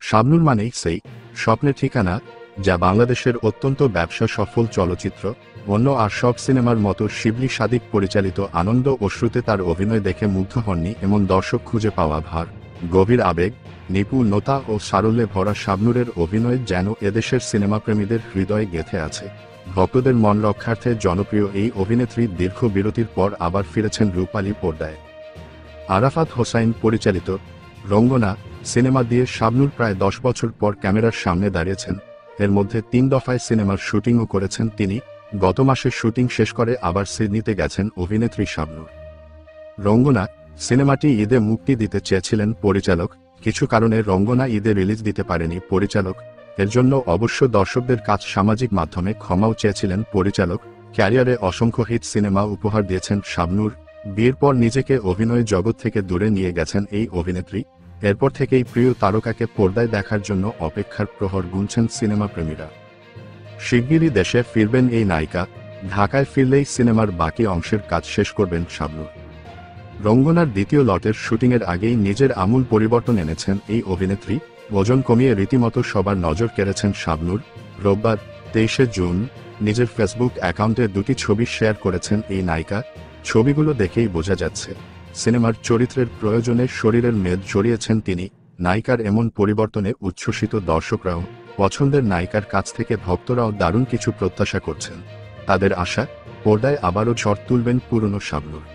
শাবনূর মানেই সেই স্বপ্নের ঠিকানা, যা বাংলাদেশের অত্যন্ত ব্যবসা সফল চলচ্চিত্র। অন্য আর সব সিনেমার মতো শিবলি সাদিক পরিচালিত আনন্দ অশ্রুতে তার অভিনয় দেখে মুগ্ধ হননি এমন দর্শক খুঁজে পাওয়া ভার। গভীর আবেগ, নিপুণতা ও সারল্যে ভরা শাবনূরের অভিনয় যেন এদেশের সিনেমাপ্রেমীদের হৃদয়ে গেঁথে আছে। ভক্তদের মন রক্ষার্থে জনপ্রিয় এই অভিনেত্রী দীর্ঘ বিরতির পর আবার ফিরেছেন রূপালী পর্দায়। আরাফাত হোসাইন পরিচালিত রঙ্গনা সিনেমা দিয়ে শাবনূর প্রায় 10 বছর পর ক্যামেরার সামনে দাঁড়িয়েছেন। এর মধ্যে 3 দফায় সিনেমার শুটিংও করেছেন তিনি। গত মাসে শুটিং শেষ করে আবার সিডনিতে গেছেন অভিনেত্রী শাবনূর। রঙ্গনা সিনেমাটি ঈদে মুক্তি দিতে চেয়েছিলেন পরিচালক, কিছু কারণে রঙ্গনা ঈদে রিলিজ দিতে পারেনি পরিচালক। এর জন্য অবশ্য দর্শকদের কাছ সামাজিক মাধ্যমে ক্ষমাও চেয়েছিলেন পরিচালক। ক্যারিয়ারে অসংখ্য হিট সিনেমা উপহার দিয়েছেন শাবনূর। বিয়ের পর নিজেকে অভিনয় জগৎ থেকে দূরে নিয়ে গেছেন এই অভিনেত্রী। এরপর থেকেই প্রিয় তারকাকে পর্দায় দেখার জন্য অপেক্ষার প্রহর গুনছেন সিনেমাপ্রেমীরা। শিগগিরই দেশে ফিরবেন এই নায়িকা। ঢাকায় ফিরলেই সিনেমার বাকি অংশের কাজ শেষ করবেন শাবনূর। রঙ্গনার দ্বিতীয় লটের শুটিংয়ের আগেই নিজের আমূল পরিবর্তন এনেছেন এই অভিনেত্রী। ওজন কমিয়ে রীতিমতো সবার নজর কেড়েছেন শাবনূর। রোববার 23শে জুন নিজের ফেসবুক অ্যাকাউন্টে 2টি ছবি শেয়ার করেছেন এই নায়িকা। ছবিগুলো দেখেই বোঝা যাচ্ছে সিনেমার চরিত্রের প্রয়োজনে শরীরের মেদ জড়িয়েছেন তিনি। নায়িকার এমন পরিবর্তনে উচ্ছ্বসিত দর্শকরাও। পছন্দের নায়িকার কাছ থেকে ভক্তরাও দারুণ কিছু প্রত্যাশা করছেন। তাদের আশা, পর্দায় আবারও ঝড় তুলবেন পুরনো শাবনূর।